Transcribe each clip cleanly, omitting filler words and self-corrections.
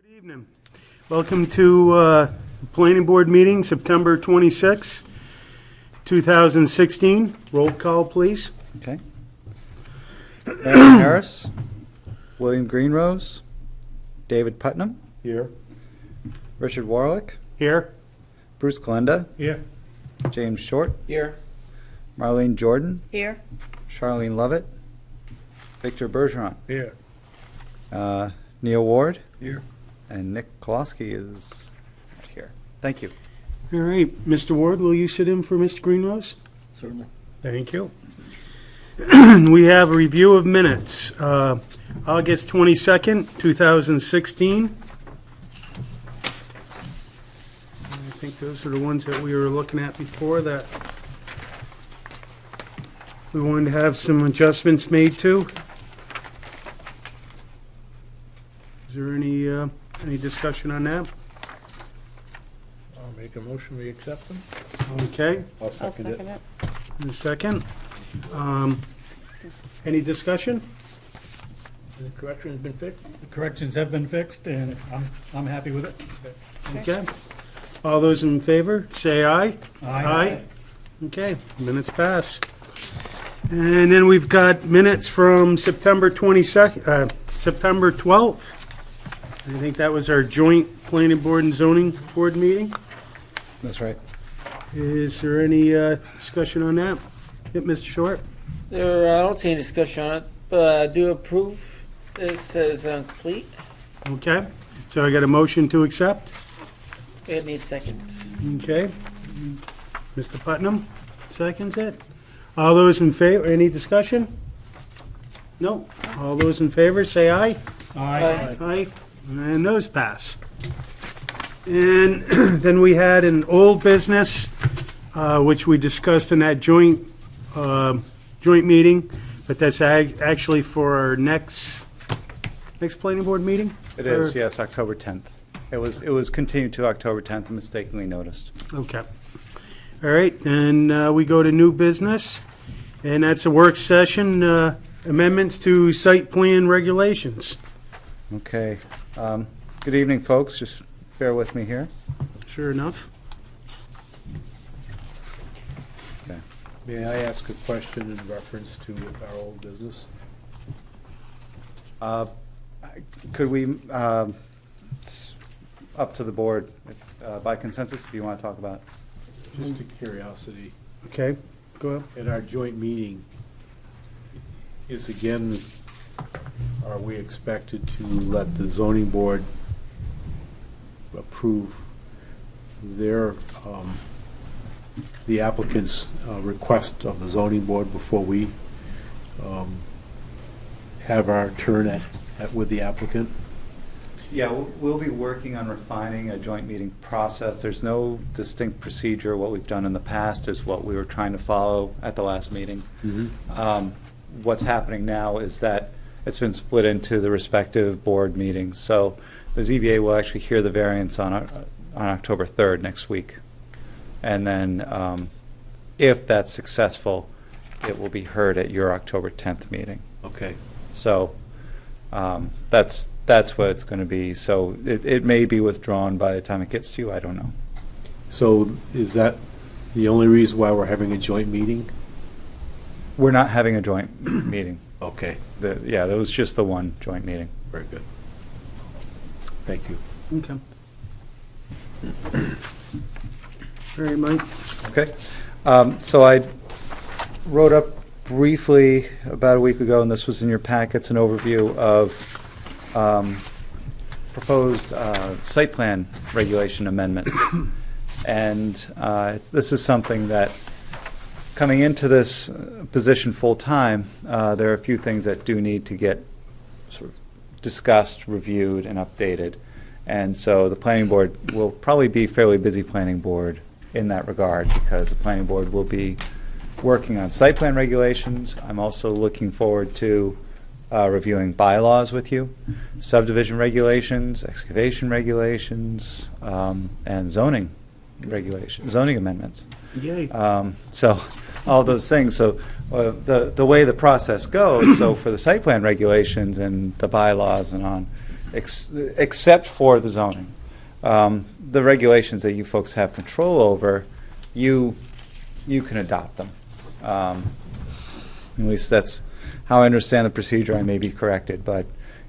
Evening. Welcome to Planning Board meeting, September 26, 2016. Roll call, please. Okay. Aaron Harris, William Greenrose, David Putnam, Here. Richard Warlick, Here. Bruce Glenda, Here. James Short, Here. Marlene Jordan, Here. Charlene Lovett, Victor Bergeron, Here. Neil Ward, Here. and Nick Kowalski is right here. Thank you. All right, Mr. Ward, will you sit in for Mr. Greenrose? Certainly. Thank you. We have a review of minutes, August 22nd, 2016. I think those are the ones that we were looking at before that we wanted to have some adjustments made to. Is there any discussion on that? I'll make a motion, we accept them. Okay, I'll second it. in a second. Any discussion? The correction has been fixed? The corrections have been fixed, and I'm happy with it. Okay. All those in favor, say aye. Aye. Okay, minutes pass. And then we've got minutes from September 22nd, September 12th. I think that was our joint planning board and zoning board meeting. That's right. Is there any discussion on that? Yep, Mr. Short? I don't see any discussion on it, but I do approve this as complete. Okay, so I got a motion to accept. It needs second. Okay. Mr. Putnam seconds it. All those in favor, any discussion? No. All those in favor, say aye. Aye. Aye. And those pass. And then we had an old business, which we discussed in that joint meeting, but that's actually for our next planning board meeting? It is, yes, October 10th. It was continued to October 10th and mistakenly noticed. Okay. All right, and we go to new business, and that's a work session, amendments to site plan regulations. Okay. Good evening, folks. Just bear with me here. Sure enough. Okay. May I ask a question in reference to our old business? Could we, it's up to the board, by consensus, if you want to talk about it. Just a curiosity, Okay, go ahead. at our joint meeting, are we expected to let the zoning board approve the applicant's request of the zoning board before we have our turn with the applicant? Yeah, we'll be working on refining a joint meeting process. There's no distinct procedure. What we've done in the past is what we were trying to follow at the last meeting. What's happening now is that it's been split into the respective board meetings. So the ZBA will actually hear the variance on October 3rd next week. And then if that's successful, it will be heard at your October 10th meeting. Okay. So that's what it's going to be. So it may be withdrawn by the time it gets to you. I don't know. So is that the only reason why we're having a joint meeting? We're not having a joint meeting. Okay, Yeah, that was just the one joint meeting. very good. Thank you. Okay. All right, Mike. Okay. So I wrote up briefly about a week ago, and this was in your packets, an overview of proposed site plan regulation amendments. And this is something that, coming into this position full-time, there are a few things that do need to get sort of discussed, reviewed, and updated. And so the planning board will probably be a fairly busy planning board in that regard, because the planning board will be working on site plan regulations. I'm also looking forward to reviewing bylaws with you, subdivision regulations, excavation regulations, and zoning amendments. Yay. So all those things. So the way the process goes, so for the site plan regulations and the bylaws and on, except for the zoning. The regulations that you folks have control over, you can adopt them. At least that's how I understand the procedure. I may be corrected, but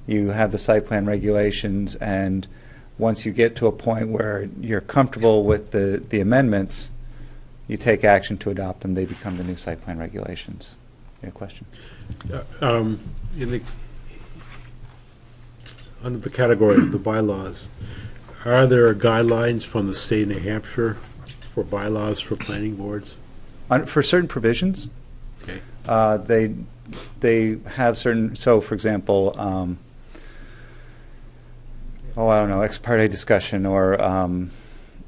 you have the site plan regulations, and once you get to a point where you're comfortable with the amendments, you take action to adopt them. They become the new site plan regulations. Any question? Under the category of the bylaws, are there guidelines from the state of New Hampshire for bylaws for planning boards? For certain provisions, Okay. they have certain. So, for example, I don't know, ex parte discussion, or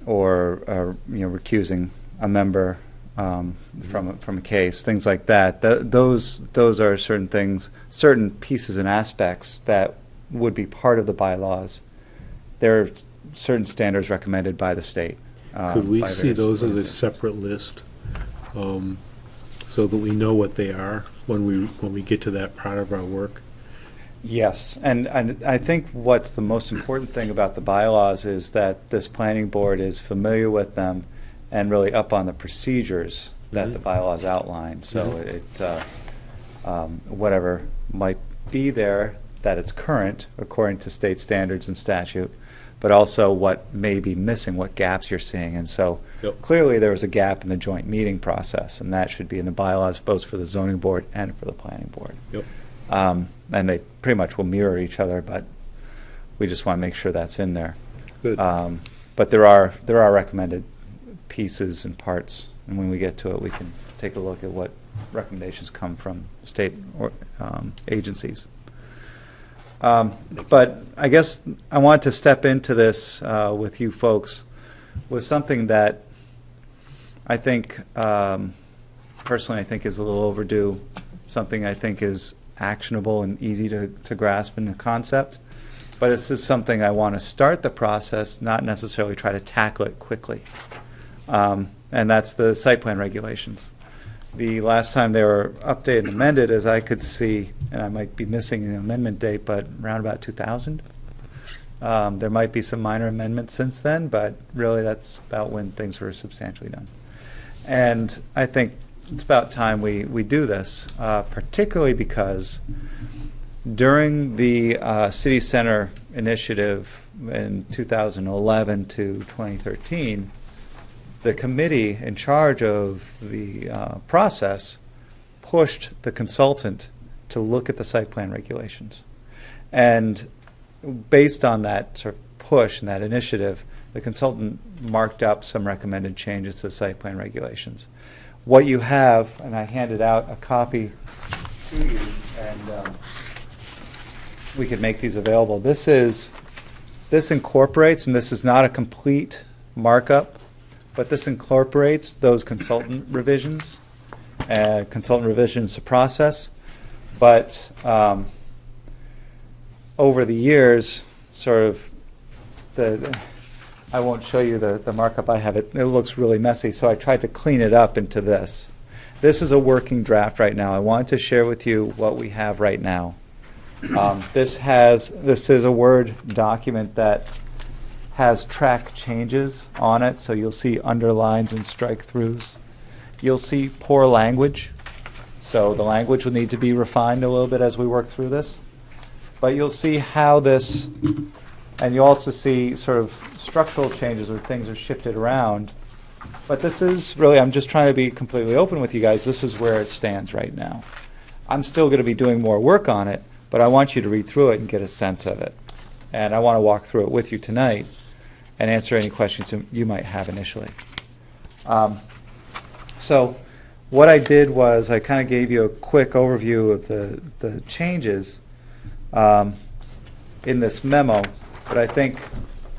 recusing a member from a case, things like that. Those are certain things, certain pieces and aspects that would be part of the bylaws. There are certain standards recommended by the state. Could we by see various those as a organizations. separate list, so that we know what they are when we get to that part of our work? Yes, and I think what's the most important thing about the bylaws is that this planning board is familiar with them and really up on the procedures that the bylaws outline. So it, whatever might be there, that it's current according to state standards and statute, but also what may be missing, what gaps you're seeing. And so clearly there was a gap in the joint meeting process, and that should be in the bylaws both for the zoning board and for the planning board. Yep. And they pretty much will mirror each other, but we just want to make sure that's in there. Good. But there are recommended pieces and parts, and when we get to it, we can take a look at what recommendations come from state or agencies. But I guess I want to step into this with you folks with something that I think, personally, I think is a little overdue, something I think is actionable and easy to grasp in the concept. But this is something I want to start the process, not necessarily try to tackle it quickly. And that's the site plan regulations. The last time they were updated and amended, as I could see, and I might be missing an amendment date, but around about 2000. There might be some minor amendments since then, but really that's about when things were substantially done. And I think it's about time we do this, particularly because during the City Center initiative in 2011 to 2013, the committee in charge of the process pushed the consultant to look at the site plan regulations. And based on that sort of push and that initiative, the consultant marked up some recommended changes to the site plan regulations. What you have, and I handed out a copy to you, and we could make these available. This incorporates, and this is not a complete markup, but this incorporates those consultant revisions to process. But over the years, sort of I won't show you the markup I have. It looks really messy, so I tried to clean it up into this. This is a working draft right now. I wanted to share with you what we have right now. This is a Word document that has track changes on it, so you'll see underlines and strike-throughs. You'll see poor language, so the language will need to be refined a little bit as we work through this. But you'll see how this, and you also see sort of structural changes where things are shifted around. But this is really, I'm just trying to be completely open with you guys. This is where it stands right now. I'm still going to be doing more work on it, but I want you to read through it and get a sense of it. And I want to walk through it with you tonight and answer any questions you might have initially. So what I did was I kind of gave you a quick overview of the changes in this memo, but I think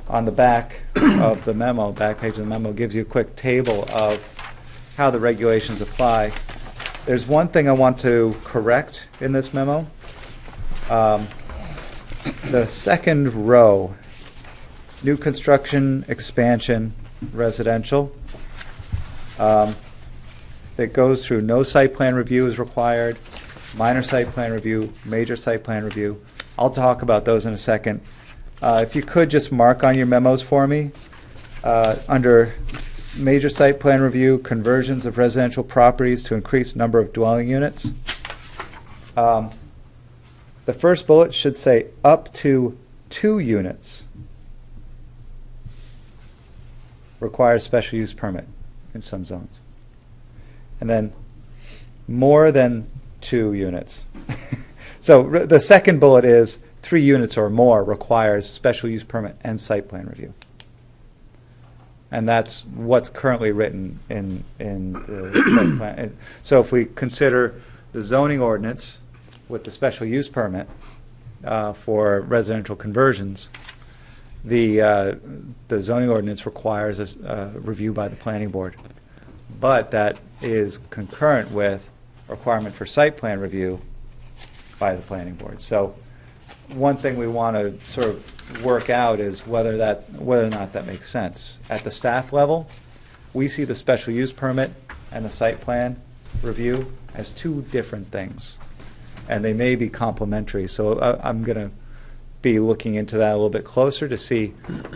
on the back of the memo, back page of the memo, gives you a quick table of how the regulations apply. There's one thing I want to correct in this memo. The second row, new construction, expansion, residential, that goes through no site plan review is required, minor site plan review, major site plan review. I'll talk about those in a second. If you could just mark on your memos for me, under major site plan review, conversions of residential properties to increase number of dwelling units. The first bullet should say up to 2 units requires special use permit in some zones. And then more than 2 units. So the second bullet is 3 units or more requires special use permit and site plan review. And that's what's currently written in the site plan. And so if we consider the zoning ordinance with the special use permit for residential conversions, the zoning ordinance requires a review by the planning board. But that is concurrent with requirement for site plan review by the planning board. So one thing we want to sort of work out is whether or not that makes sense. At the staff level, we see the special use permit and the site plan review as 2 different things, and they may be complementary. So I'm going to be looking into that a little bit closer to see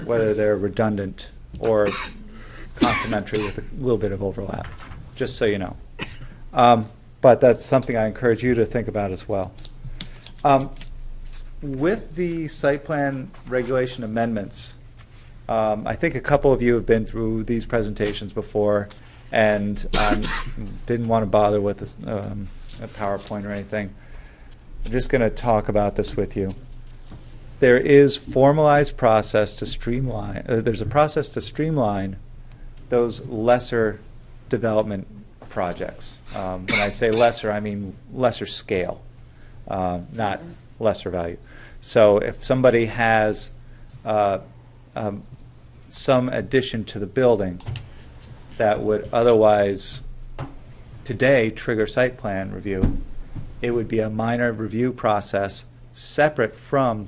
whether they're redundant or complementary with a little bit of overlap, just so you know. But that's something I encourage you to think about as well. With the site plan regulation amendments, I think a couple of you have been through these presentations before and didn't want to bother with this, a PowerPoint or anything. I'm just going to talk about this with you. There is formalized process to streamline, there's a process to streamline those lesser development projects. When I say lesser, I mean lesser scale, not lesser value. So if somebody has some addition to the building that would otherwise today trigger site plan review, it would be a minor review process separate from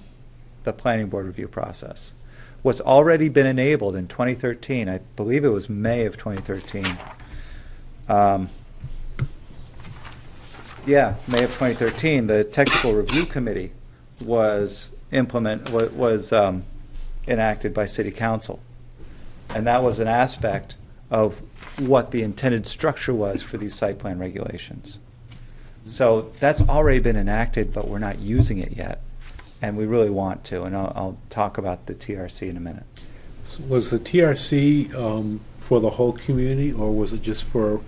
the planning board review process. What's already been enabled in 2013, I believe it was May of 2013. May of 2013, the technical review committee was enacted by City Council. And that was an aspect of what the intended structure was for these site plan regulations. So that's already been enacted, but we're not using it yet. And we really want to, and I'll talk about the TRC in a minute. So was the TRC for the whole community, or was it just for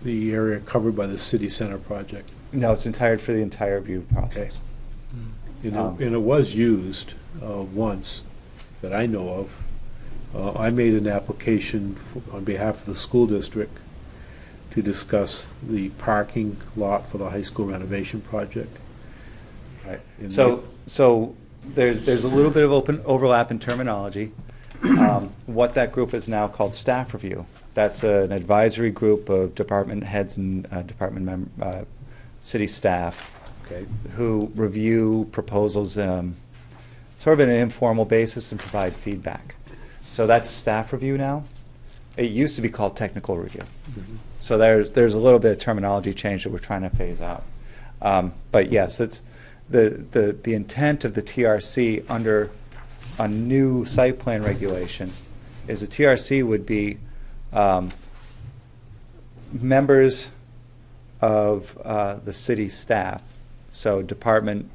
the area covered by the city center project? No, it's for the entire review process. And it was used once that I know of. I made an application on behalf of the school district to discuss the parking lot for the high school renovation project. Right. And So there's a little bit of overlap in terminology. What that group is now called staff review. That's an advisory group of department heads and city staff who review proposals sort of on an informal basis and provide feedback. So that's staff review now. It used to be called technical review. Mhm. So there's a little bit of terminology change that we're trying to phase out. But yes, it's the intent of the TRC under a new site plan regulation is the TRC would be members of the city staff, so department,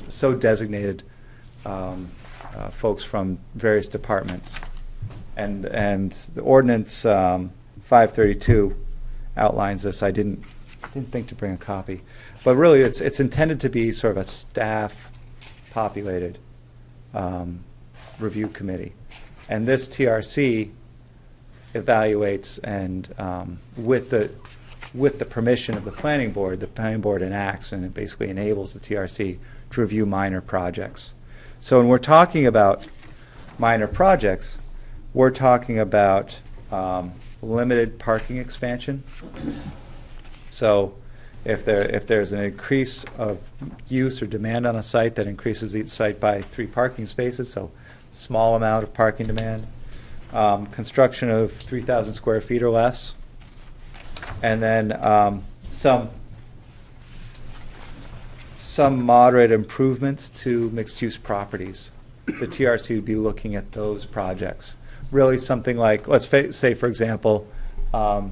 so designated folks from various departments, and the ordinance 532 outlines this. I didn't think to bring a copy, but really it's intended to be sort of a staff populated review committee, and this TRC evaluates and with the permission of the planning board enacts, and it basically enables the TRC to review minor projects. So when we're talking about minor projects, we're talking about limited parking expansion. So if there's an increase of use or demand on a site that increases each site by 3 parking spaces, so small amount of parking demand, construction of 3,000 square feet or less, and then some some moderate improvements to mixed-use properties, the TRC would be looking at those projects. Really something like, let's say, for example, the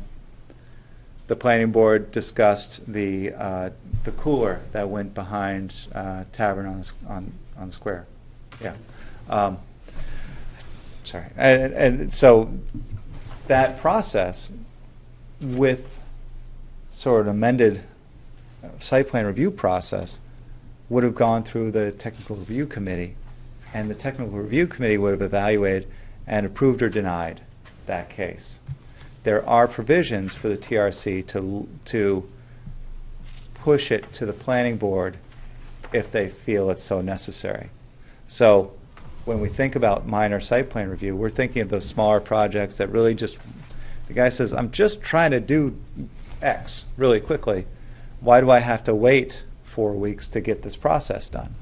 planning board discussed the cooler that went behind Tavern on the Square. Yeah. Sorry. And so that process with sort of amended site plan review process would have gone through the technical review committee, and the technical review committee would have evaluated and approved or denied that case. There are provisions for the TRC to push it to the planning board if they feel it's so necessary. So when we think about minor site plan review, we're thinking of those smaller projects that really just, the guy says, I'm just trying to do X really quickly. Why do I have to wait 4 weeks to get this process done?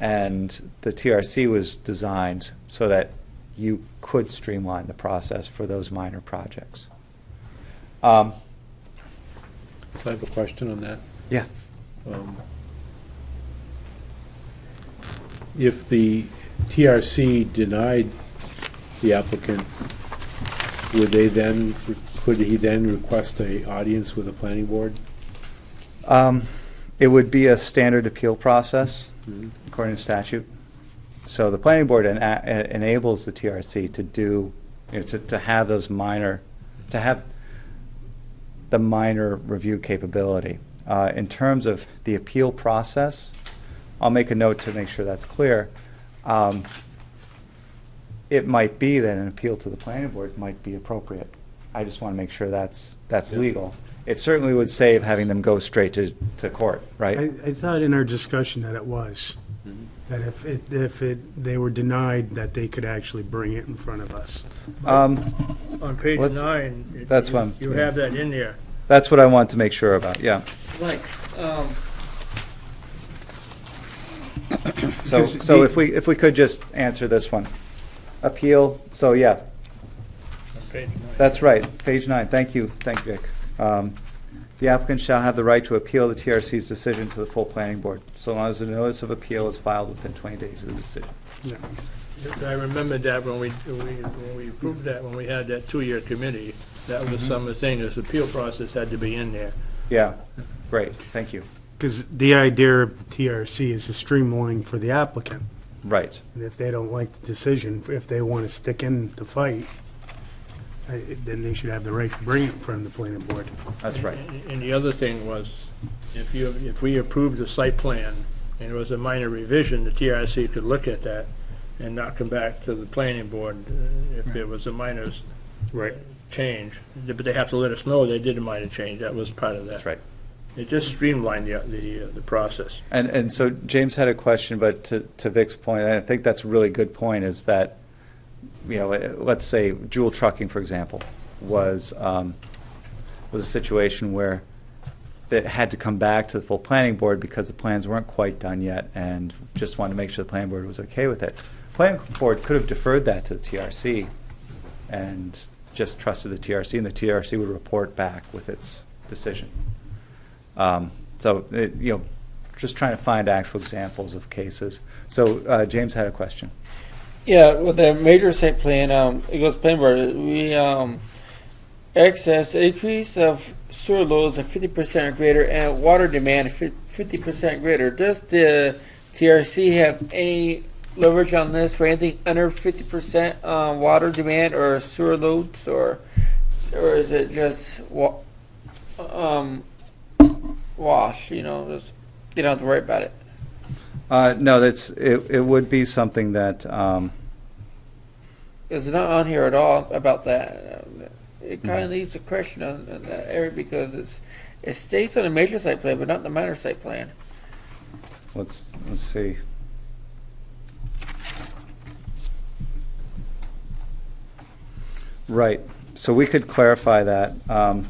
And the TRC was designed so that you could streamline the process for those minor projects. So I have a question on that. Yeah. If the TRC denied the applicant, could he then request an audience with the planning board? It would be a standard appeal process, according to statute. So the planning board enables the TRC to do, to have those minor, to have the minor review capability. In terms of the appeal process, I'll make a note to make sure that's clear. It might be that an appeal to the planning board might be appropriate. I just want to make sure that's legal. It certainly would save having them go straight to court, right? I thought in our discussion that it was, that if they were denied, that they could actually bring it in front of us. On page Let's- 9, that's one, you yeah. have that in there. That's what I want to make sure about, yeah. Mike, So if we could just answer this one. Appeal, so yeah, On page 9. that's right, page 9, thank you, Vic. The applicant shall have the right to appeal the TRC's decision to the full planning board, so long as the notice of appeal is filed within 20 days of the decision. Yeah. I remember that when we approved that, when we had that 2-year committee, that was some of the thing, this appeal process had to be in there. Yeah, great, thank you. Because the idea of the TRC is to streamline for the applicant. Right, And if they don't like the decision, if they want to stick in the fight, then they should have the right to bring it in front of the planning board. that's right. And the other thing was, if we approved the site plan and it was a minor revision, the TRC could look at that and not come back to the planning board if it was a minor change. But they have to let us know they did a minor change. That was part of that. That's right. It just streamlined the process. And so James had a question, but to Vic's point, and I think that's a really good point, is that, let's say Jewel Trucking, for example, was a situation where it had to come back to the full planning board because the plans weren't quite done yet and just wanted to make sure the planning board was okay with it. Planning board could have deferred that to the TRC and just trusted the TRC, and the TRC would report back with its decision. Just trying to find actual examples of cases. So James had a question. yeah, with the major site plan, it goes planning board, we, excess increase of sewer loads of 50% or greater and water demand 50% greater. Does the TRC have any leverage on this for anything under 50% water demand or sewer loads, or is it just wash? Just you don't have to worry about it. No, it would be something that, It's not on here at all about that. It kind of leaves a question on that area because it states on a major site plan, but not the minor site plan. let's see. Right, so we could clarify that. The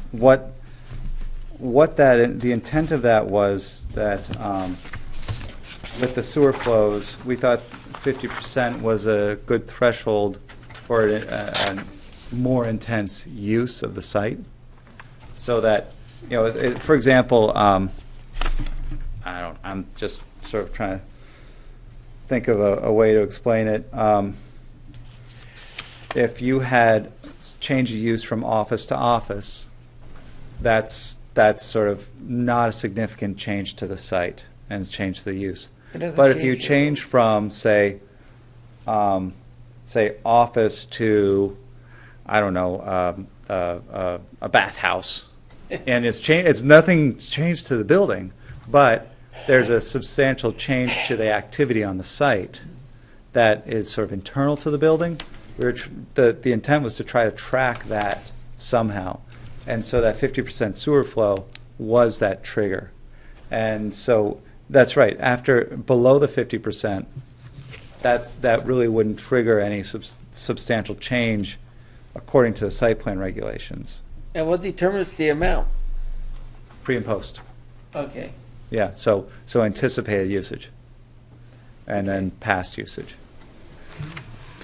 intent of that was that with the sewer flows, we thought 50% was a good threshold for a more intense use of the site. So that, for example, I I'm just sort of trying to think of a way to explain it. If you had change of use from office to office, that's sort of not a significant change to the site and change to the use. It doesn't But if you change the- change from, say office to, I don't know, a bathhouse, and it's nothing changed to the building, but there's a substantial change to the activity on the site that is sort of internal to the building. The intent was to try to track that somehow. And so that 50% sewer flow was that trigger. And so that's right. After below the 50%, that really wouldn't trigger any substantial change according to the site plan regulations, And what determines the amount? pre and post. Okay. Yeah, so anticipated usage and then past usage.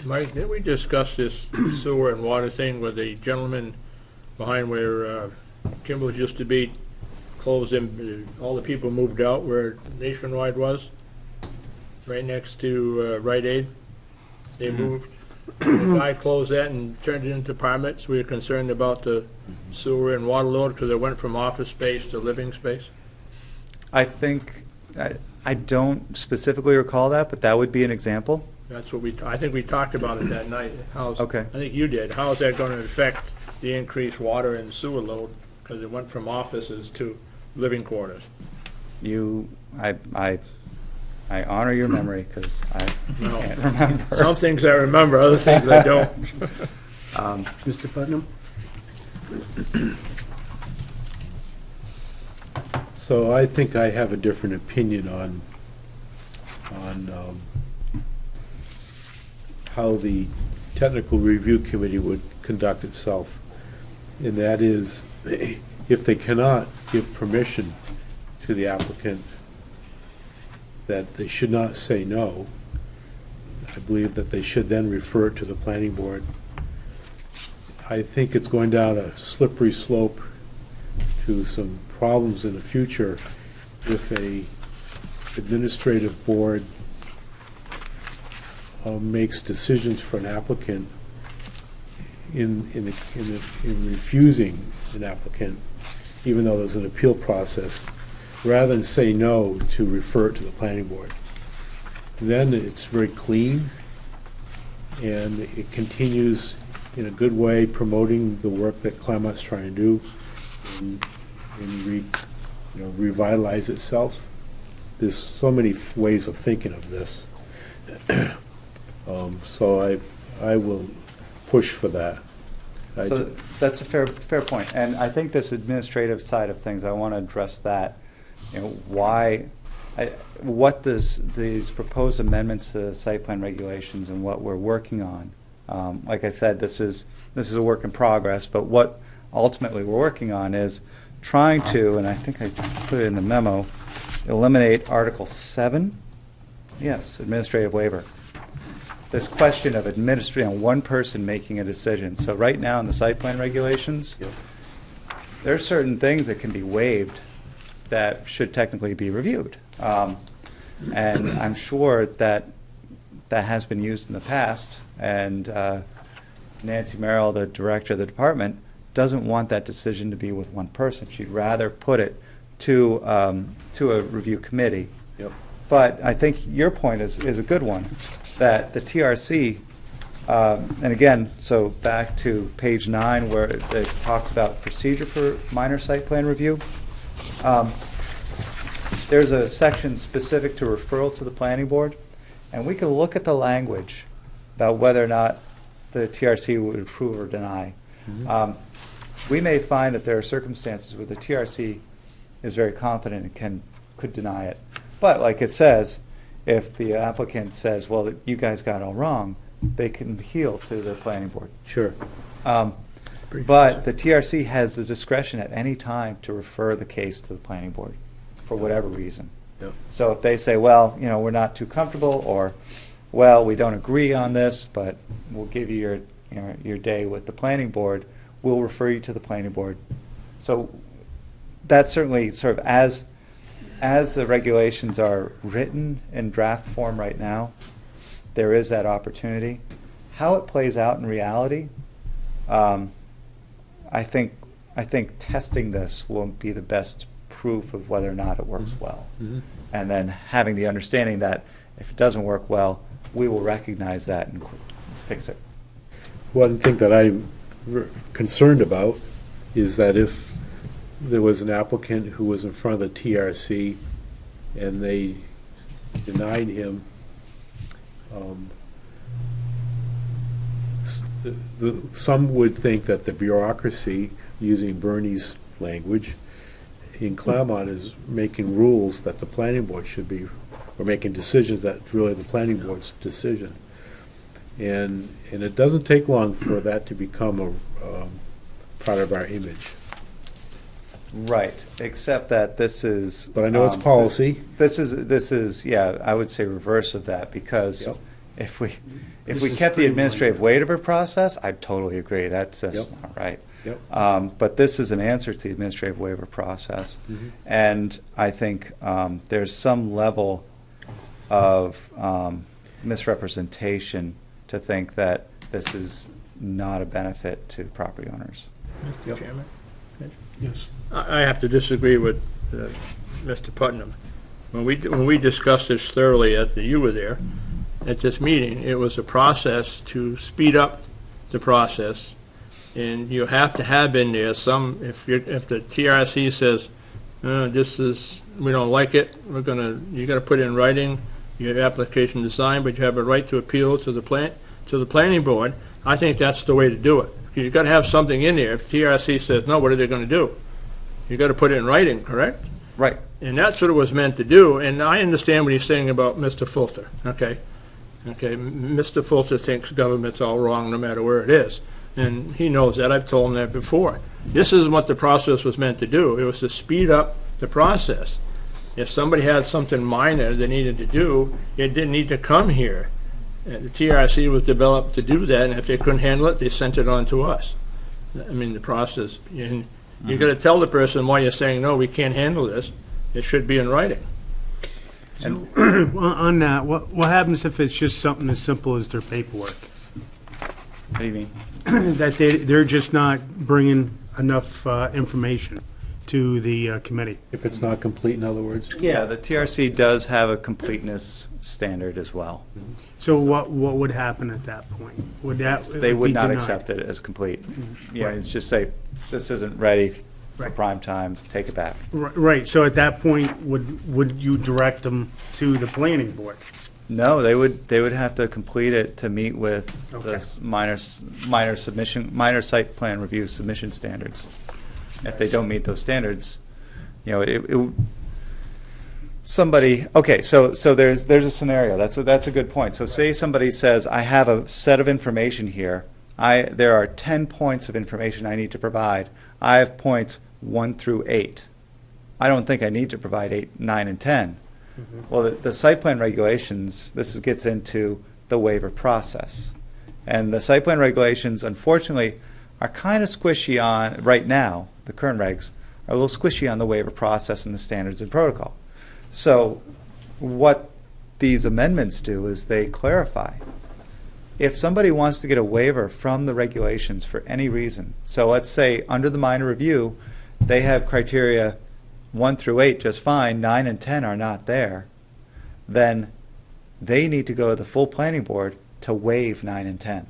Mike, didn't we discuss this sewer and water thing with the gentleman behind where Kimball's used to be, closed in, all the people moved out where Nationwide was? Right next to Rite Aid? They moved. The guy closed that and turned it into apartments. We were concerned about the sewer and water load because it went from office space to living space. I think, I don't specifically recall that, but that would be an example. That's what I think we talked about it that night. Okay. I think you did. How is that going to affect the increased water and sewer load? Because it went from offices to living quarters. I honor your memory because I No. can't remember. Some things I remember, other things I don't. Mr. Putnam? So I think I have a different opinion on how the technical review committee would conduct itself. And that is, if they cannot give permission to the applicant, that they should not say no. I believe that they should then refer it to the planning board. I think it's going down a slippery slope to some problems in the future if a administrative board makes decisions for an applicant in refusing an applicant, even though there's an appeal process, rather than say no, to refer it to the planning board. Then it's very clean, and it continues in a good way promoting the work that Claremont's trying to do and revitalize itself. There's so many ways of thinking of this. So I will push for that. So that's a fair point. And I think this administrative side of things, I want to address that. What these proposed amendments to the site plan regulations and what we're working on. Like I said, this is a work in progress, but what ultimately we're working on is trying to, and I think I put it in the memo, eliminate Article 7. Yes, administrative waiver. This question of one person making a decision. So right now in the site plan regulations, there are certain things that can be waived that should technically be reviewed. And I'm sure that has been used in the past, and Nancy Merrill, the director of the department, doesn't want that decision to be with one person. She'd rather put it to a review committee. Yep. But I think your point is a good one, that the TRC, and again, so back to page 9 where it talks about procedure for minor site plan review. There's a section specific to referral to the planning board, and we can look at the language about whether or not the TRC would approve or deny. We may find that there are circumstances where the TRC is very confident and could deny it. But like it says, if the applicant says, well, you guys got it all wrong, they can appeal to the planning board. Sure. But the TRC has the discretion at any time to refer the case to the planning board for whatever reason. Yep. So if they say, well, we're not too comfortable, or, well, we don't agree on this, but we'll give you your day with the planning board, we'll refer you to the planning board. So that's certainly sort of as as the regulations are written in draft form right now, there is that opportunity. How it plays out in reality, I think testing this will be the best proof of whether or not it works well. And then having the understanding that if it doesn't work well, we will recognize that and fix it. One thing that I'm concerned about is that if there was an applicant who was in front of the TRC and they denied him, some would think that the bureaucracy, using Bernie's language, in Claremont is making rules that the planning board should be, or making decisions that's really the planning board's decision. And it doesn't take long for that to become a part of our image. Right, except that this is. But I know it's policy. This is, yeah, I would say reverse of that, because Yep. if we This is kept the streamlined. administrative waiver process, I'd totally agree, that's just Yep. not right. Yep. But this is an answer to the administrative waiver process. And I think there's some level of misrepresentation to think that this is not a benefit to property owners. Mr. Yep. Chairman? Yes. I have to disagree with Mr. Putnam. When we discussed this thoroughly you were there, at this meeting, it was a process to speed up the process. And you have to have in there if the TRC says, we don't like it, you gotta put in writing your application design, but you have a right to appeal to the planning board. I think that's the way to do it. You gotta have something in there. If TRC says, no, what are they gonna do? You gotta put it in writing, correct? Right. And that's what it was meant to do, and I understand what he's saying about Mr. Fulter, okay? Okay, Mr. Fulter thinks government's all wrong no matter where it is, and he knows that, I've told him that before. This is what the process was meant to do, it was to speed up the process. If somebody had something minor they needed to do, it didn't need to come here. The TRC was developed to do that, and if they couldn't handle it, they sent it on to us. I mean, the process, and you gotta tell the person why you're saying, no, we can't handle this, it should be in writing. So, on that, what happens if it's just something as simple as their paperwork? What do you mean? That they're just not bringing enough information to the committee? If it's not complete, in other words. Yeah, the TRC does have a completeness standard as well. So what would happen at that point? Would that? They would be not denied? accept it as complete. Yeah, Right. it's just say, this isn't ready for Right. prime time, take it back. Right, so at that point, would you direct them to the planning board? No, they would have to complete it to meet with the Okay. minor site plan review submission standards. If they don't meet those standards, somebody, okay, so there's a scenario, that's a good point. So say somebody says, I have a set of information here, there are 10 points of information I need to provide, I have points 1 through 8. I don't think I need to provide 8, 9, and 10. Well, the site plan regulations, gets into the waiver process. And the site plan regulations, unfortunately, are kind of squishy on, right now, the current regs, are a little squishy on the waiver process and the standards and protocol. So what these amendments do is they clarify. If somebody wants to get a waiver from the regulations for any reason, so let's say under the minor review, they have criteria 1 through 8 just fine, 9 and 10 are not there, then they need to go to the full planning board to waive 9 and 10.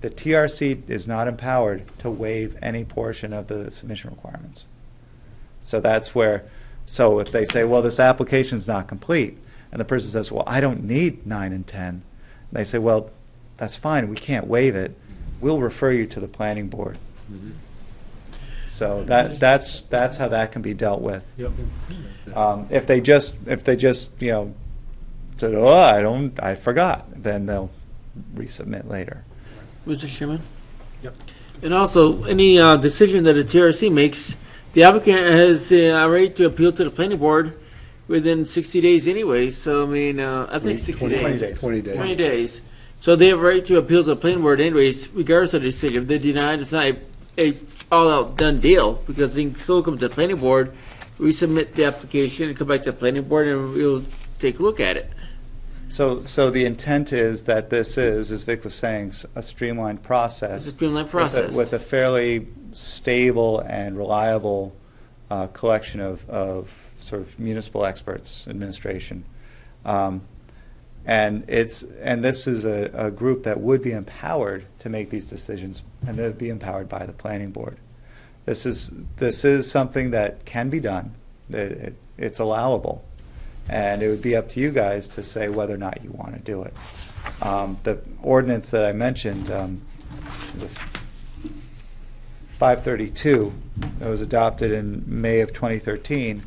The TRC is not empowered to waive any portion of the submission requirements. So that's where, so if they say, well, this application's not complete, and the person says, well, I don't need 9 and 10, and they say, well, that's fine, we can't waive it, we'll refer you to the planning board. So that's how that can be dealt with. Yep. If they just said, oh, I forgot, then they'll resubmit later. Mr. Chairman? Yep. And also, any decision that a TRC makes, the applicant has a right to appeal to the planning board within 60 days anyway, so I mean, I think 60 days. 20 days. 20 days. 20 days. So they have a right to appeal to the planning board anyways, regardless of the decision. If they deny it, it's not a all-out done deal, because they can still come to the planning board resubmit the application and come back to the planning board and we'll take a look at it. So the intent is that this is, as Vic was saying, a streamlined process. It's a streamlined process. With a fairly stable and reliable collection of sort of municipal experts, administration. And this is a group that would be empowered to make these decisions, and they'd be empowered by the planning board. This is something that can be done. It's allowable, and it would be up to you guys to say whether or not you want to do it. The ordinance that I mentioned, the 532, that was adopted in May of 2013,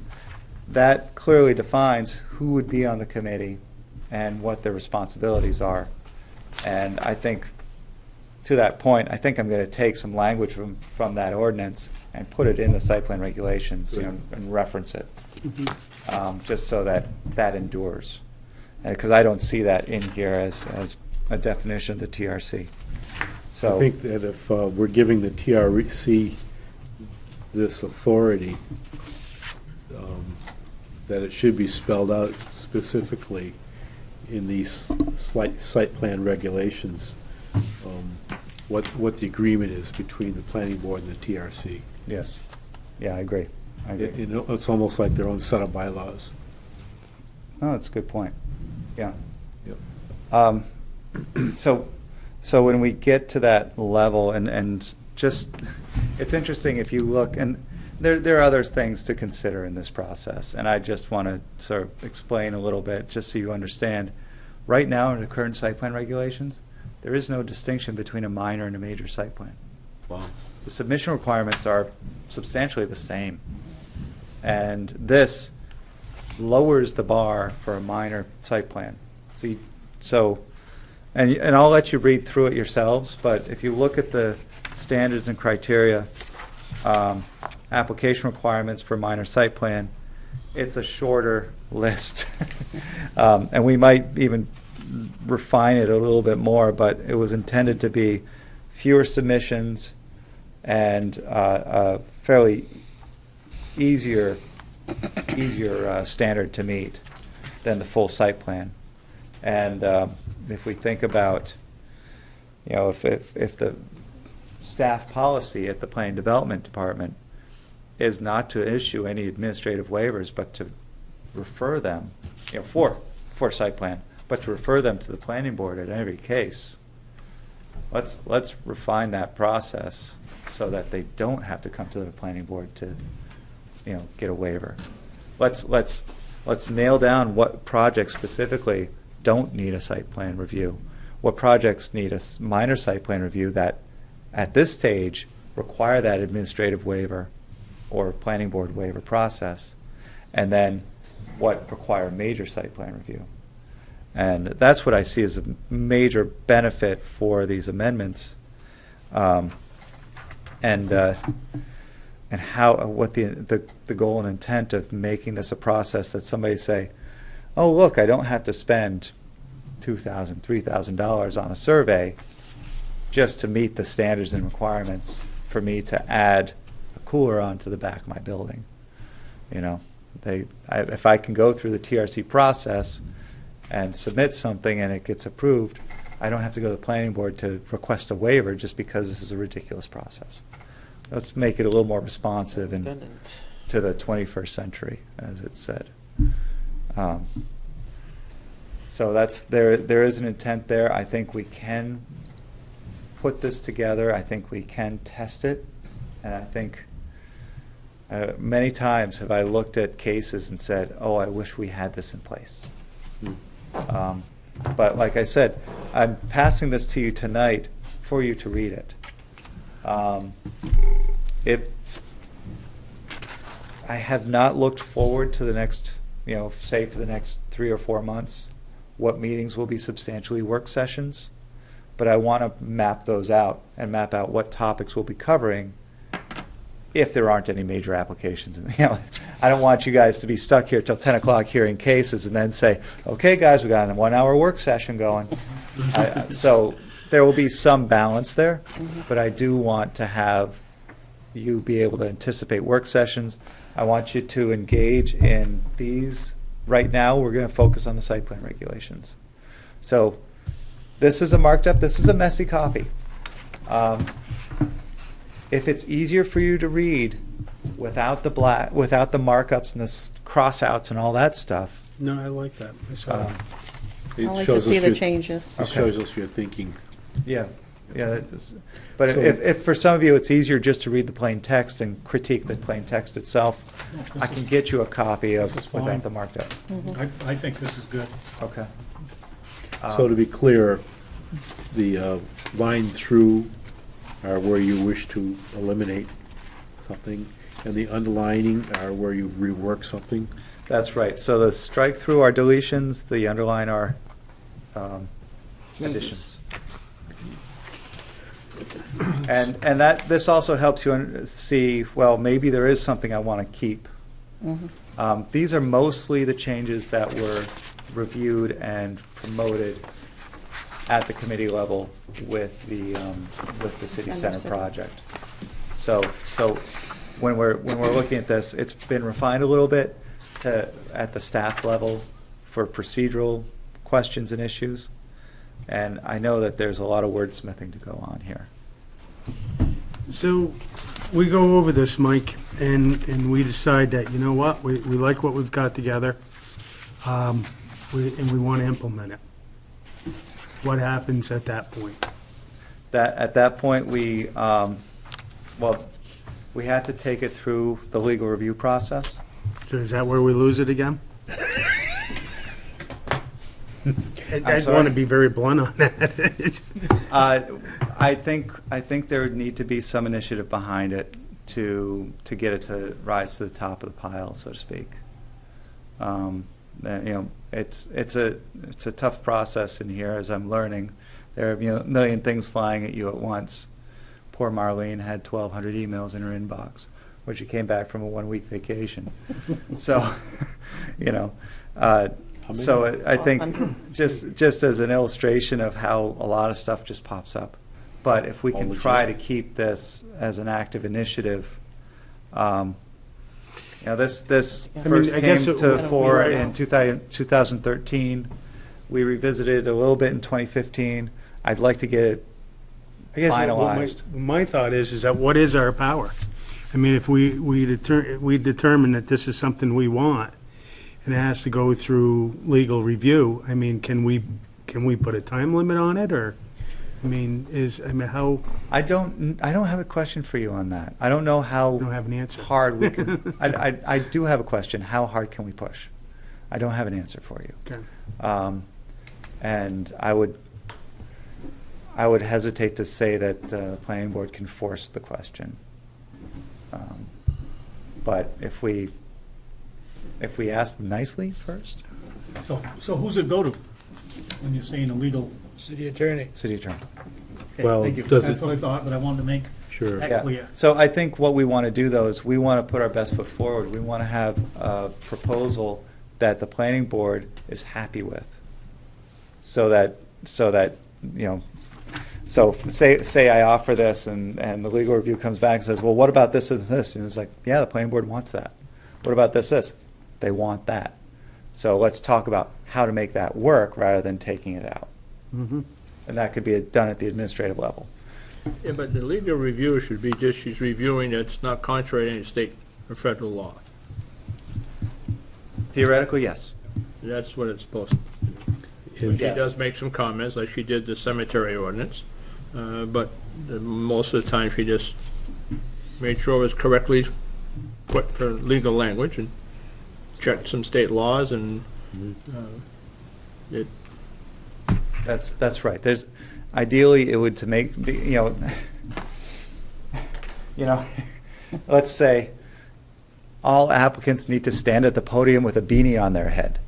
that clearly defines who would be on the committee and what their responsibilities are. And I think, to that point, I think I'm going to take some language from that ordinance and put it in the site plan regulations, and reference it, just so that endures. And because I don't see that in here as a definition of the TRC. So I think that if we're giving the TRC this authority, that it should be spelled out specifically in these site plan regulations, what the agreement is between the planning board and the TRC. yes, yeah, I agree. It's almost like their own set of bylaws. Oh, that's a good point. Yeah. Yep. So when we get to that level, and just, it's interesting if you look, and there are other things to consider in this process, and I just want to sort of explain a little bit, just so you understand. Right now, in the current site plan regulations, there is no distinction between a minor and a major site plan. Wow. The submission requirements are substantially the same, and this lowers the bar for a minor site plan. See, and I'll let you read through it yourselves, but if you look at the standards and criteria, application requirements for minor site plan, it's a shorter list. And we might even refine it a little bit more, but it was intended to be fewer submissions and a fairly easier standard to meet than the full site plan. And if we think about, if the staff policy at the Planning Development Department is not to issue any administrative waivers, but to refer them, for site plan, but to refer them to the planning board at every case. Let's refine that process so that they don't have to come to the planning board to, get a waiver. Let's nail down what projects specifically don't need a site plan review, what projects need a minor site plan review that at this stage require that administrative waiver or planning board waiver process, and then what require major site plan review. And that's what I see as a major benefit for these amendments, and what the goal and intent of making this a process that somebody say, oh, look, I don't have to spend $2,000, $3,000 on a survey just to meet the standards and requirements for me to add a cooler onto the back of my building. If I can go through the TRC process and submit something and it gets approved, I don't have to go to the planning board to request a waiver just because this is a ridiculous process. Let's make it a little more responsive and to the 21st century, as it said. So there is an intent there. I think we can put this together. I think we can test it. And I think many times have I looked at cases and said, oh, I wish we had this in place. But like I said, I'm passing this to you tonight for you to read it. If I have not looked forward to the next, say for the next 3 or 4 months, what meetings will be substantially work sessions, but I want to map those out and map out what topics we'll be covering if there aren't any major applications. I don't want you guys to be stuck here till 10 o'clock hearing cases and then say, okay, guys, we got a 1-hour work session going. So there will be some balance there, but I do want to have you be able to anticipate work sessions. I want you to engage in these. Right now, we're going to focus on the site plan regulations. So this is a marked up, this is a messy copy. If it's easier for you to read without the markups and the crossouts and all that stuff, No, I like that. I saw that. It I like to shows see us the your- changes. It shows us your thinking. yeah, but So- if for some of you it's easier just to read the plain text and critique the plain text itself, I can get you a copy of This is fine. without the marked up. I think this is good. Okay. So to be clear, the line through are where you wish to eliminate something, and the underlining are where you rework something. That's right. So the strike through are deletions, the underline are additions. And this also helps you see, well, maybe there is something I want to keep. These are mostly the changes that were reviewed and promoted at the committee level with the city center Center. project. So when we're looking at this, it's been refined a little bit at the staff level for procedural questions and issues. And I know that there's a lot of wordsmithing to go on here. So we go over this, Mike, and we decide that, you know what, we like what we've got together, and we want to implement it. What happens at that point? At that point, we had to take it through the legal review process. So is that where we lose it again? I sorry? want to be very blunt on that. I think there would need to be some initiative behind it to get it to rise to the top of the pile, so to speak. It's a tough process in here, as I'm learning. There are a million things flying at you at once. Poor Marlene had 1,200 emails in her inbox when she came back from a 1-week vacation. So, so I think just as an illustration of how a lot of stuff just pops up. But if we can try to keep this as an active initiative, this first I guess came it- to fore right. in 2013. We revisited it a little bit in 2015. I'd like to get it I guess what finalized. my thought is that what is our power? I mean, if we determine that this is something we want, and it has to go through legal review, I mean, can we put a time limit on it, or, how, I don't have a question for you on that. I don't know how I don't have an answer. hard we can. I do have a question. How hard can we push? I don't have an answer for you. Okay. And I would hesitate to say that the planning board can force the question. But if we ask nicely first, So who's it go to when you're saying illegal? City attorney. city attorney. Okay, Well, thank you. does That's it- what I thought, but I wanted to make Sure. that Yeah. clear. So I think what we want to do, though, is we want to put our best foot forward. We want to have a proposal that the planning board is happy with. So that, so say I offer this and the legal review comes back and says, well, what about this and this? And it's like, yeah, the planning board wants that. What about this? They want that. So let's talk about how to make that work rather than taking it out. Mhm. And that could be done at the administrative level. Yeah, but the legal review should be just, she's reviewing that it's not contrary to any state or federal law. Theoretically, yes. That's what it's supposed to. And- She Yes. does make some comments, like she did the cemetery ordinance, but most of the time she just made sure it was correctly put for legal language and checked some state laws and it, That's right. Ideally, it would to make, let's say all applicants need to stand at the podium with a beanie on their head.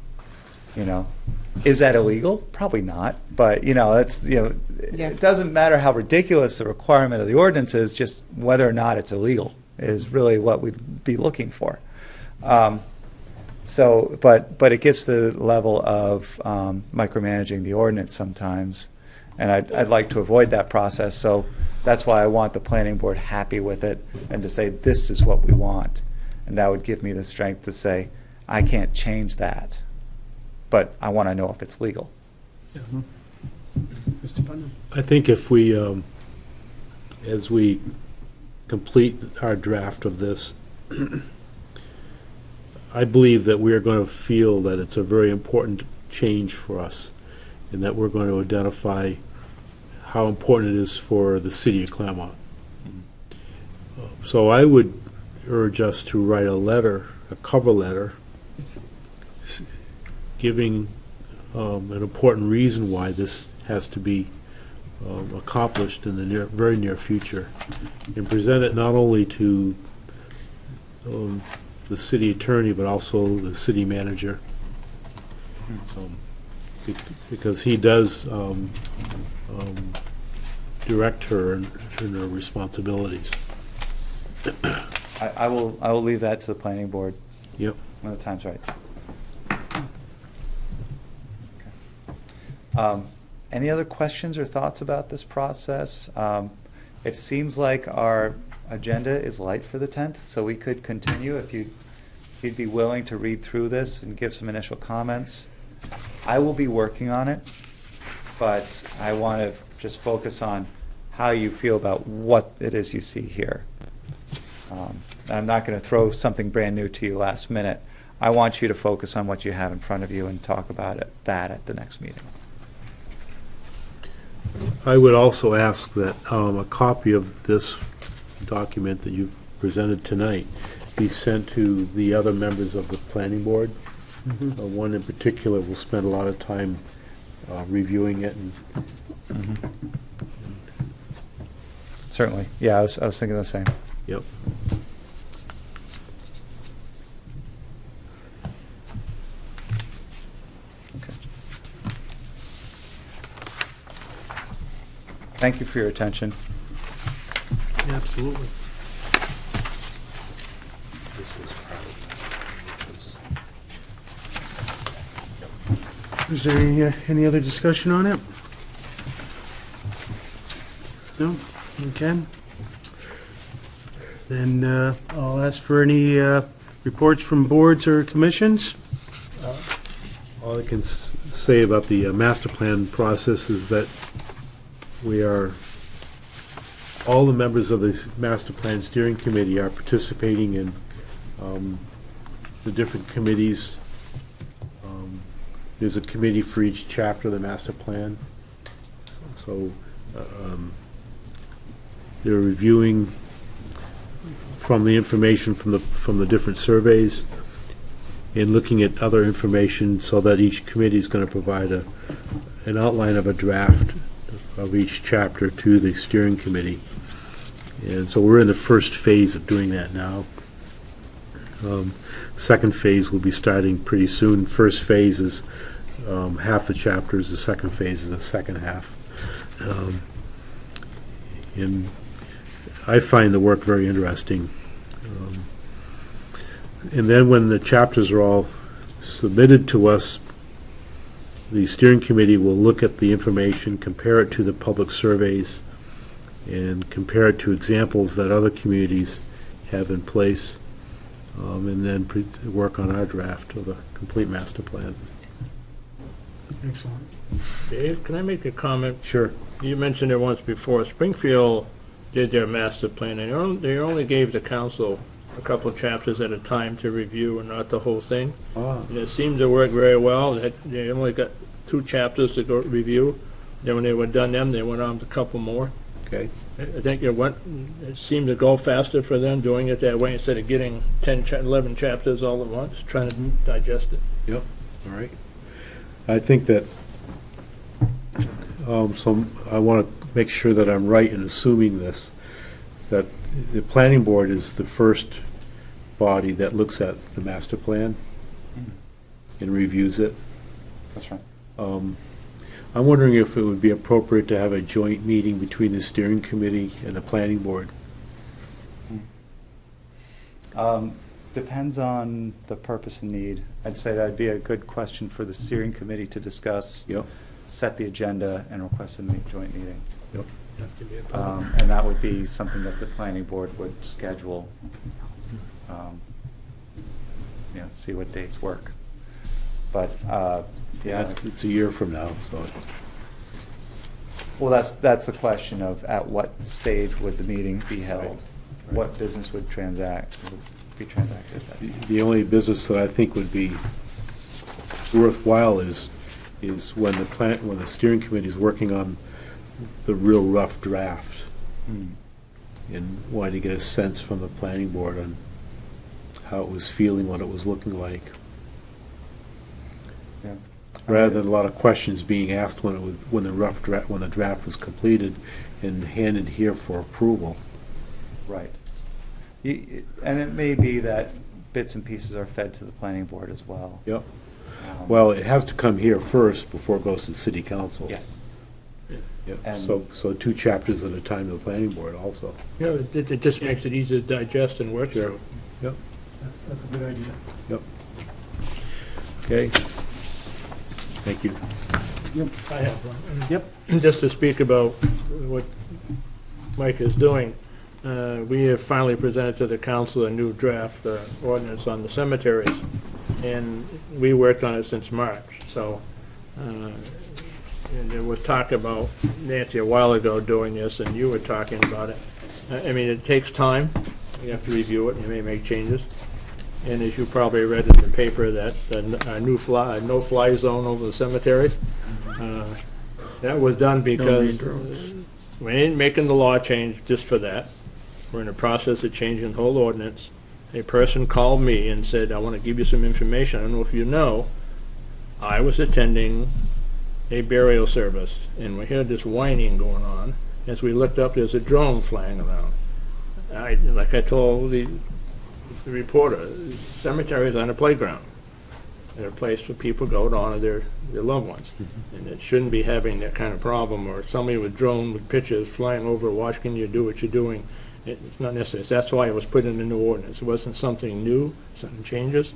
Is that illegal? Probably not. But, it doesn't matter how ridiculous the requirement of the ordinance is, just whether or not it's illegal is really what we'd be looking for. But it gets to the level of micromanaging the ordinance sometimes, and I'd like to avoid that process. So That's why I want the planning board happy with it and to say, this is what we want. And that would give me the strength to say, I can't change that, but I want to know if it's legal. Mr. Putnam? I think if we, as we complete our draft of this, I believe that we are going to feel that it's a very important change for us, and that we're going to identify how important it is for the city of Claremont. So I would urge us to write a letter, a cover letter, giving an important reason why this has to be accomplished in the very near future, and present it not only to the city attorney, but also the city manager, because he does direct her in her responsibilities. I will leave that to the planning board Yep. when the time's right. Any other questions or thoughts about this process? It seems like our agenda is light for the 10th, so we could continue if you'd be willing to read through this and give some initial comments. I will be working on it, but I want to just focus on how you feel about what it is you see here. I'm not going to throw something brand new to you last minute. I want you to focus on what you have in front of you and talk about that at the next meeting. I would also ask that a copy of this document that you've presented tonight be sent to the other members of the planning board. One in particular will spend a lot of time reviewing it. And Certainly. Yeah, I was thinking the same. Yep. Thank you for your attention. Absolutely. Is there any other discussion on it? No? Okay. Then I'll ask for any reports from boards or commissions. All I can say about the master plan process is that all the members of the master plan steering committee are participating in the different committees. There's a committee for each chapter of the master plan. So they're reviewing from the information from the different surveys and looking at other information, so that each committee is going to provide an outline of a draft of each chapter to the steering committee. And so we're in the first phase of doing that now. Second phase will be starting pretty soon. First phase is half the chapters. The second phase is the second half. And I find the work very interesting. And then when the chapters are all submitted to us, the steering committee will look at the information, compare it to the public surveys, and compare it to examples that other communities have in place, and then work on our draft of the complete master plan. Excellent. Dave, can I make a comment? Sure. You mentioned it once before. Springfield did their master plan, and they only gave the council a couple of chapters at a time to review and not the whole thing. And it seemed to work very well. They only got 2 chapters to go review. Then when they were done they went on to a couple more. Okay. I think it seemed to go faster for them doing it that way instead of getting 11 chapters all at once, trying to digest it. Yep. All right. I think that so I want to make sure that I'm right in assuming this, that the planning board is the first body that looks at the master plan and reviews it. That's right. I'm wondering if it would be appropriate to have a joint meeting between the steering committee and the planning board. Depends on the purpose and need. I'd say that'd be a good question for the steering committee to discuss, Yep. set the agenda, and request a joint meeting. Yep. And that would be something that the planning board would schedule. See what dates work. But, yeah, It's a year from now, so. well, that's the question of at what stage would the meeting be held? What business would be transacted at that time? The only business that I think would be worthwhile is when the steering committee is working on the real rough draft and wanting to get a sense from the planning board on how it was feeling, what it was looking like, Yeah. rather than a lot of questions being asked when the draft was completed and handed here for approval. Right. And it may be that bits and pieces are fed to the planning board as well. Yep. Well, Well, it has to come here first before it goes to the city council. yes. Yep. And- So 2 chapters at a time to the planning board also. Yeah, it just makes it easier to digest and work through. Yep. That's a good idea. Yep. Okay. Thank you. I have one. Yep. Just to speak about what Mike is doing, we have finally presented to the council a new draft ordinance on the cemeteries, and we worked on it since March, so, and there was talk about Nancy a while ago doing this, and you were talking about it. I mean, it takes time, you have to review it, you may make changes, and as you probably read in the paper, that a no-fly zone over the cemeteries, that was done because we ain't making the law change just for that. We're in the process of changing the whole ordinance. A person called me and said, I want to give you some information. I don't know if you know, I was attending a burial service, and we heard this whining going on. As we looked up, there's a drone flying around. Like I told the reporter, cemetery is on a playground. They're a place for people to go to honor their loved ones. And it shouldn't be having that kind of problem, or somebody with drone with pictures flying over watching you do what you're doing. It's not necessary. That's why it was put in the new ordinance. It wasn't something new, something changes.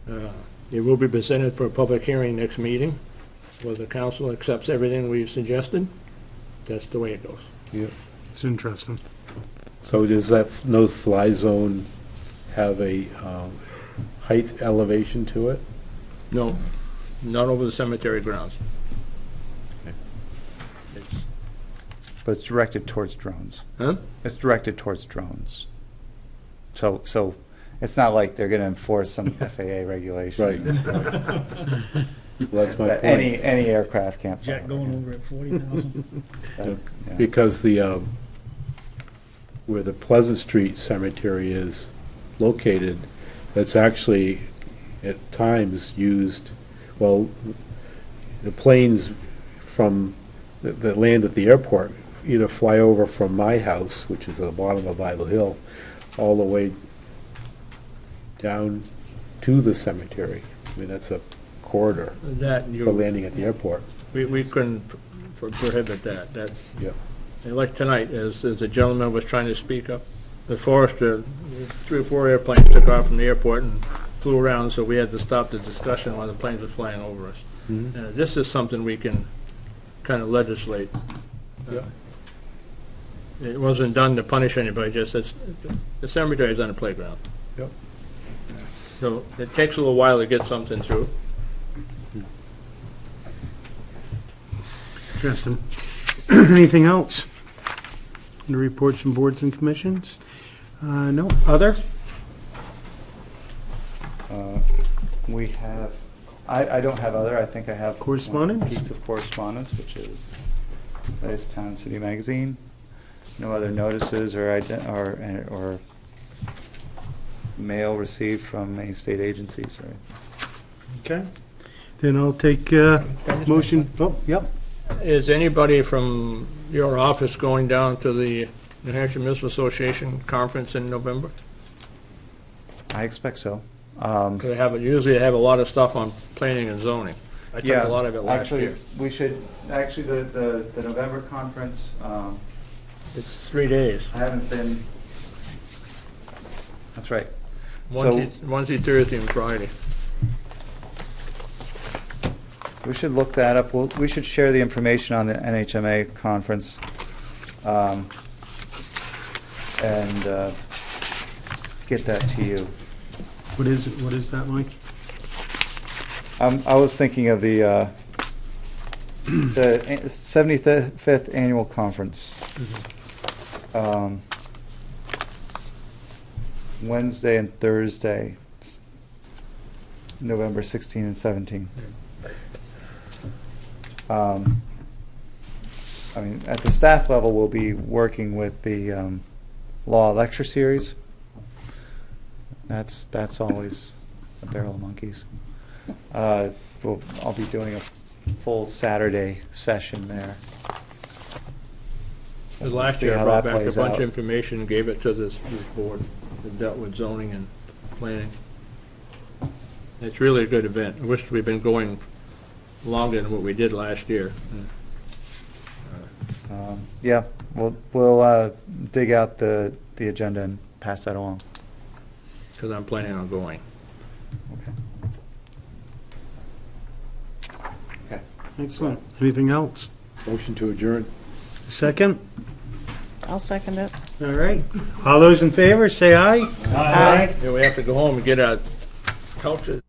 It will be presented for a public hearing next meeting, where the council accepts everything we've suggested. That's the way it goes. Yep. It's interesting. So does that no-fly zone have a height elevation to it? No, not over the cemetery grounds. Okay. It's- But it's directed towards drones. Huh? It's directed towards drones. So it's not like they're going to enforce some FAA regulation. Right. Well, that's my That point. any aircraft can't fly. Jet going over at 40,000. Yeah. Because where the Pleasant Street Cemetery is located, that's actually at times used, well, the planes from that land at the airport either fly over from my house, which is at the bottom of Bible Hill, all the way down to the cemetery. I mean, that's a corridor That for you, landing at the airport. we couldn't prohibit that. That's, Yeah. and like tonight, as a gentleman was trying to speak up, the forester, 3 or 4 airplanes took off from the airport and flew around, so we had to stop the discussion while the planes were flying over us. Mhm. This is something we can kind of legislate. Yeah. It wasn't done to punish anybody, just the cemetery is on a playground. Yep. So it takes a little while to get something through. Interesting. Anything else? The reports from boards and commissions? No. Other? We have, I don't have other, I think I have. Correspondence? One piece of correspondence, which is latest Town and City Magazine. No other notices or mail received from any state agencies, right? Okay. Then I'll take motion. Oh, yep. Is anybody from your office going down to the New Hampshire Municipal Association conference in November? I expect so. Because usually they have a lot of stuff on planning and zoning. I took a lot of it last actually, year. we should, actually, the November conference, It's 3 days. I haven't been, that's right. So- Wednesday, Thursday, and Friday. We should look that up. We should share the information on the NHMA conference and get that to you. What is that, Mike? I was thinking of the 75th annual conference. Wednesday and Thursday, November 16 and 17. I mean, at the staff level, we'll be working with the law lecture series. That's always a barrel of monkeys. I'll be doing a full Saturday session there. Because last See year I how brought that back a plays bunch out. of information and gave it to this board that dealt with zoning and planning. It's really a good event. I wish we'd been going longer than what we did last year. Yeah, we'll dig out the agenda and pass that along. Because I'm planning on going. Okay. Excellent. Anything else? Motion to adjourn. Second? I'll second it. All right. All those in favor, say aye. Yeah, we have to go home and get our couches.